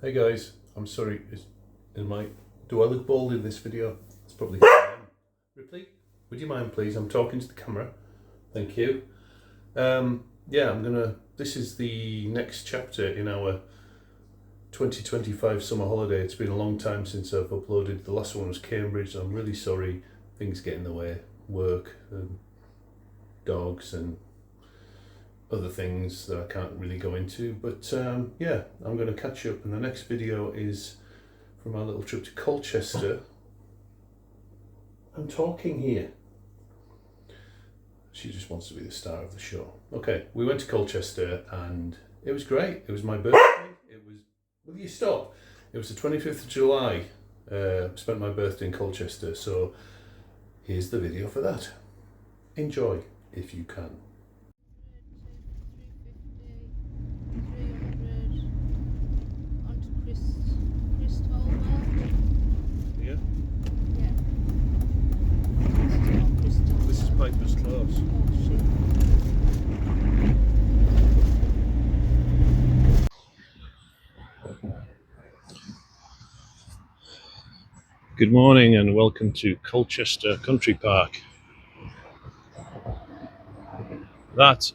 Hey guys, I'm sorry, do I look bald in this video? It's probably Ripley, would you mind please? I'm talking to the camera. Thank you. This is the next chapter in our 2025 summer holiday. It's been a long time since I've uploaded. The last one was Cambridge. I'm really sorry, things get in the way, work and dogs and other things that I can't really go into, but I'm going to catch up, and the next video is from our little trip to Colchester. I'm talking here. She just wants to be the star of the show. Okay, we went to Colchester and it was great. It was my birthday. Will you stop? It was the 25th of July. Spent my birthday in Colchester, so here's the video for that. Enjoy if you can. Piper's Close. Oh, shit. Good morning and welcome to Colchester Country Park. That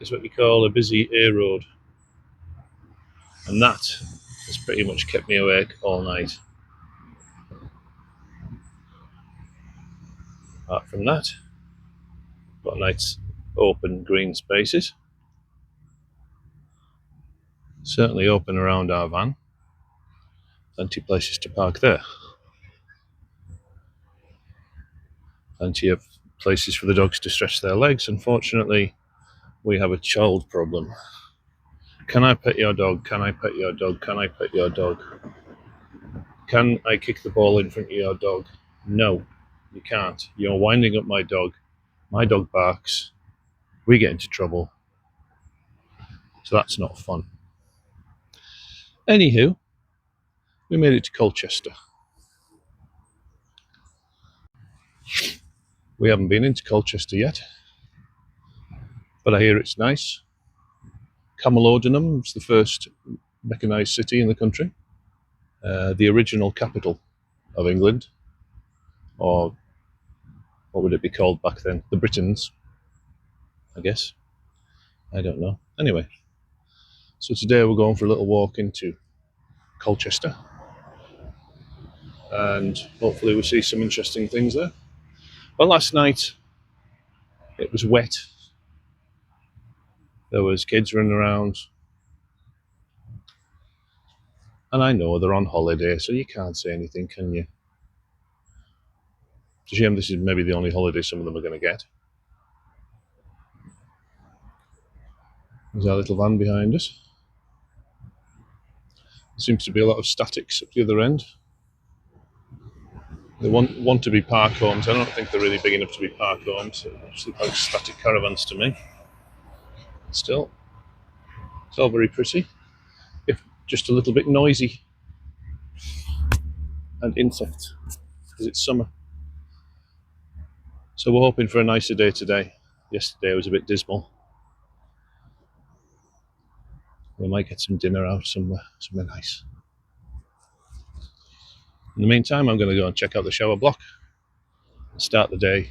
is what we call a busy A road, and that has pretty much kept me awake all night. Apart from that, got nice open green spaces, certainly open around our van, plenty of places to park there, plenty of places for the dogs to stretch their legs. Unfortunately, we have a child problem. Can I pet your dog? Can I pet your dog? Can I pet your dog? Can I kick the ball in front of your dog? No, you can't. You're winding up my dog. My dog barks. We get into trouble. So that's not fun. Anywho, we made it to Colchester. We haven't been into Colchester yet, but I hear it's nice. Camelodunum is the first mechanised city in the country. The original capital of England, or what would it be called back then? The Britons, I guess. I don't know. Anyway, so today we're going for a little walk into Colchester, and hopefully we'll see some interesting things there. Well, last night it was wet. There was kids running around, and I know they're on holiday, so you can't say anything, can you? It's a shame this is maybe the only holiday some of them are going to get. There's our little van behind us. There seems to be a lot of statics at the other end. They want to be park homes. I don't think they're really big enough to be park homes. They look like static caravans to me. Still, it's all very pretty, if just a little bit noisy. And insects, because it's summer. So we're hoping for a nicer day today. Yesterday was a bit dismal. We might get some dinner out somewhere nice. In the meantime, I'm going to go and check out the shower block and start the day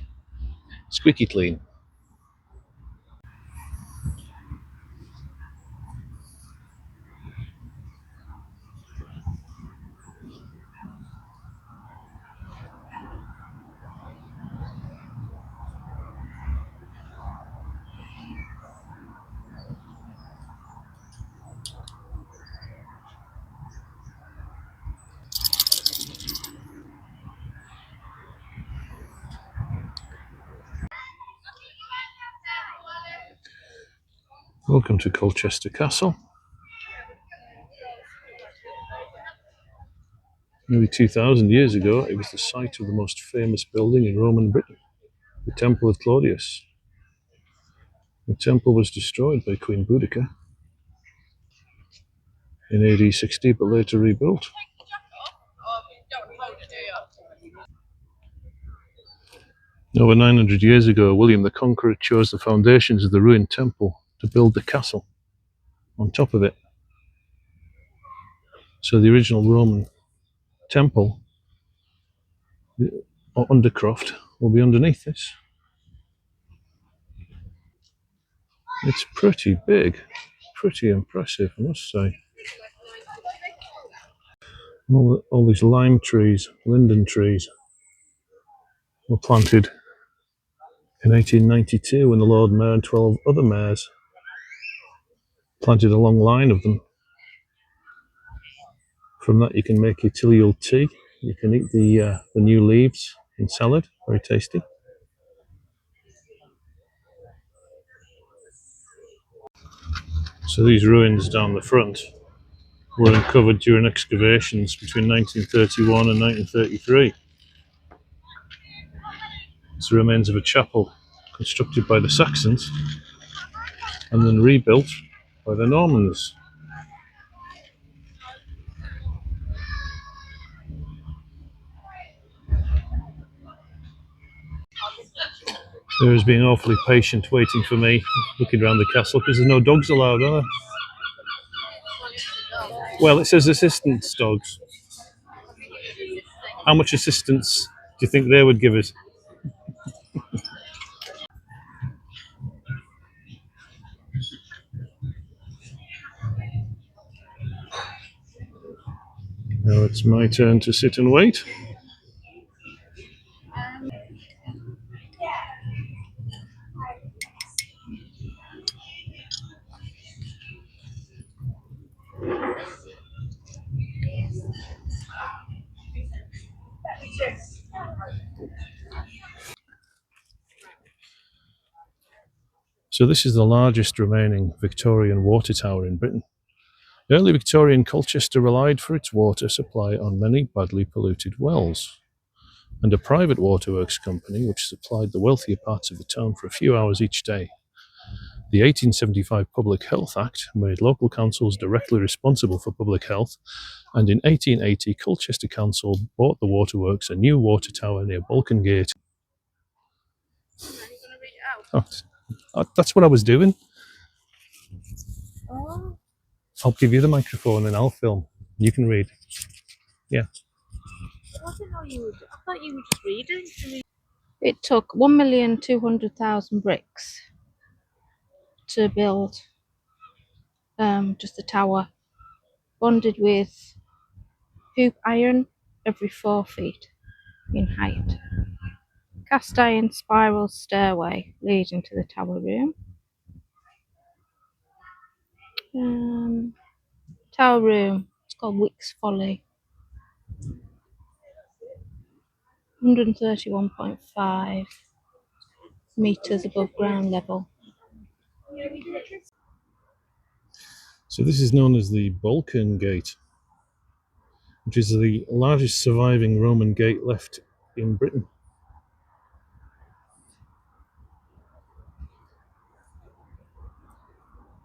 squeaky clean. Welcome to Colchester Castle. Nearly 2,000 years ago, it was the site of the most famous building in Roman Britain, the Temple of Claudius. The temple was destroyed by Queen Boudica in AD 60, but later rebuilt. Over 900 years ago, William the Conqueror chose the foundations of the ruined temple to build the castle on top of it. So the original Roman temple, or undercroft, will be underneath this. It's pretty big, pretty impressive, I must say. All these lime trees, linden trees, were planted in 1892 when the Lord Mayor and 12 other mayors planted a long line of them. From that you can make utility tea. You can eat the new leaves in salad, very tasty. So these ruins down the front were uncovered during excavations between 1931 and 1933. It's the remains of a chapel constructed by the Saxons and then rebuilt by the Normans. Sarah's being awfully patient waiting for me, looking around the castle because there's no dogs allowed, are there? Well, it says assistance dogs. How much assistance do you think they would give us? Now it's my turn to sit and wait. So this is the largest remaining Victorian water tower in Britain. Early Victorian Colchester relied for its water supply on many badly polluted wells, and a private waterworks company which supplied the wealthier parts of the town for a few hours each day. The 1875 Public Health Act made local councils directly responsible for public health, and in 1880 Colchester Council bought the waterworks a new water tower near Balkan Gate. Oh, that's what I was doing. Oh. I'll give you the microphone and I'll film. You can read. Yeah. I didn't know you would. I thought you were just reading. It took 1,200,000 bricks to build just the tower, bonded with hoop iron every 4 feet in height. Cast iron spiral stairway leading to the tower room. Tower room, it's called Wick's Folly. 131.5 meters above ground level. So this is known as the Balkan Gate, which is the largest surviving Roman gate left in Britain.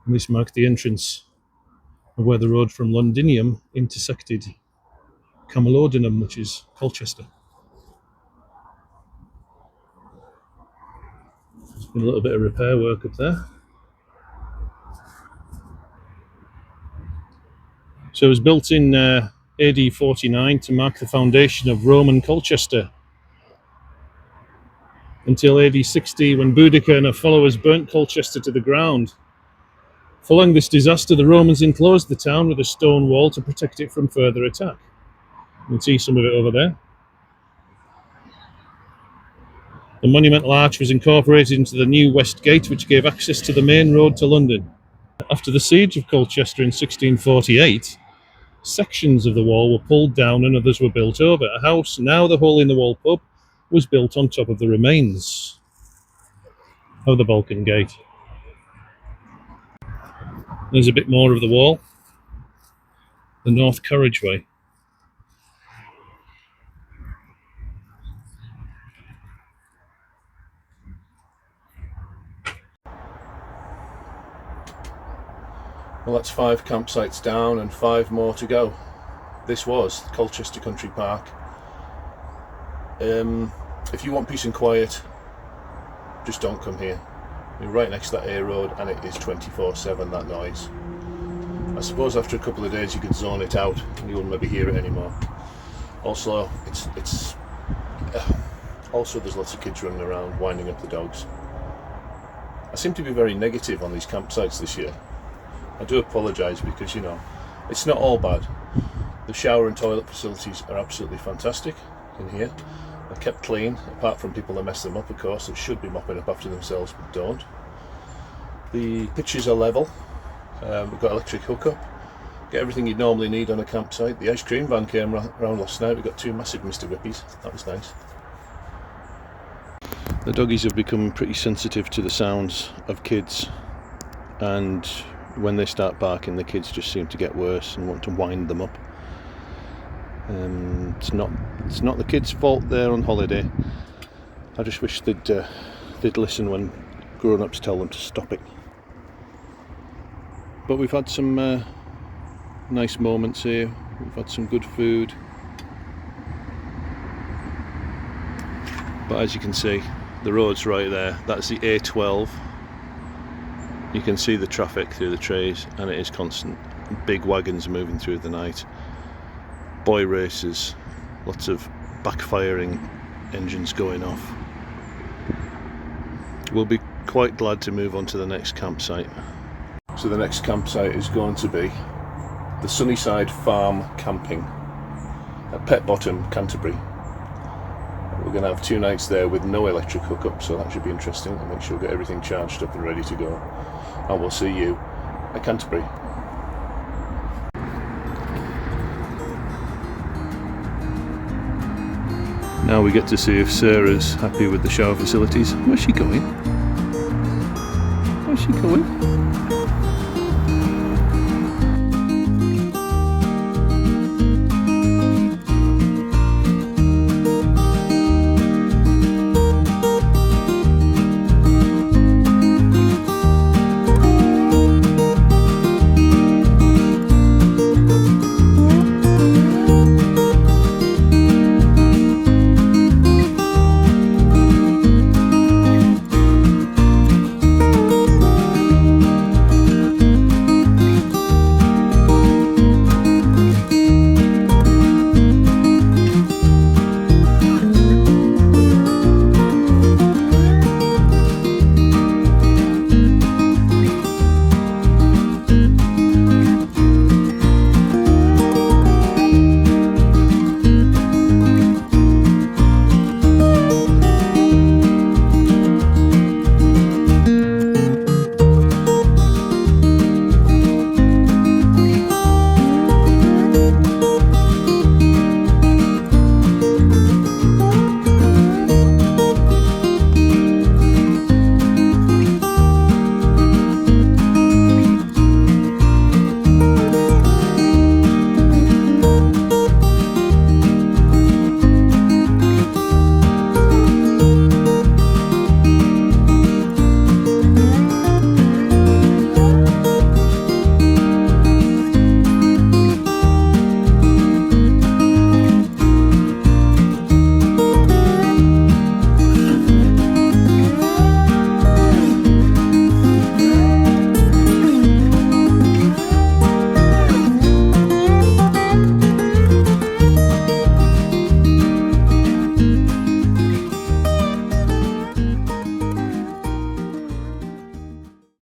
And this marked the entrance of where the road from Londinium intersected Camulodunum, which is Colchester. There's been a little bit of repair work up there. So it was built in AD 49 to mark the foundation of Roman Colchester, until AD 60 when Boudicca and her followers burnt Colchester to the ground. Following this disaster, the Romans enclosed the town with a stone wall to protect it from further attack. You can see some of it over there. The monumental arch was incorporated into the new West Gate, which gave access to the main road to London. After the siege of Colchester in 1648, sections of the wall were pulled down and others were built over. A house, now the hole-in-the-wall pub, was built on top of the remains of the Balkan Gate. There's a bit more of the wall, the North Carriageway. Well, that's 5 campsites down and 5 more to go. This was Colchester Country Park. If you want peace and quiet, just don't come here. You're right next to that A road and it is 24/7, that noise. I suppose after a couple of days you could zone it out and you wouldn't maybe hear it anymore. Also, also there's lots of kids running around winding up the dogs. I seem to be very negative on these campsites this year. I do apologise because, you know, it's not all bad. The shower and toilet facilities are absolutely fantastic in here. They're kept clean, apart from people that mess them up, of course, that should be mopping up after themselves but don't. The pitches are level. We've got electric hookup. Get everything you'd normally need on a campsite. The ice cream van came round last night. We got 2 massive Mr. Whippies. That was nice. The doggies have become pretty sensitive to the sounds of kids, and when they start barking, the kids just seem to get worse and want to wind them up. It's not the kids' fault they're on holiday. I just wish they'd listen when grown-ups tell them to stop it. But we've had some nice moments here. We've had some good food. But as you can see, the road's right there. That's the A12. You can see the traffic through the trees, and it is constant. Big wagons moving through the night. Boy races, lots of backfiring engines going off. We'll be quite glad to move on to the next campsite. So the next campsite is going to be the Sunnyside Farm Camping at Pet Bottom, Canterbury. We're going to have 2 nights there with no electric hookup, so that should be interesting. I'll make sure we get everything charged up and ready to go. And we'll see you at Canterbury. Now we get to see if Sarah's happy with the shower facilities. Where's she going? Where's she going?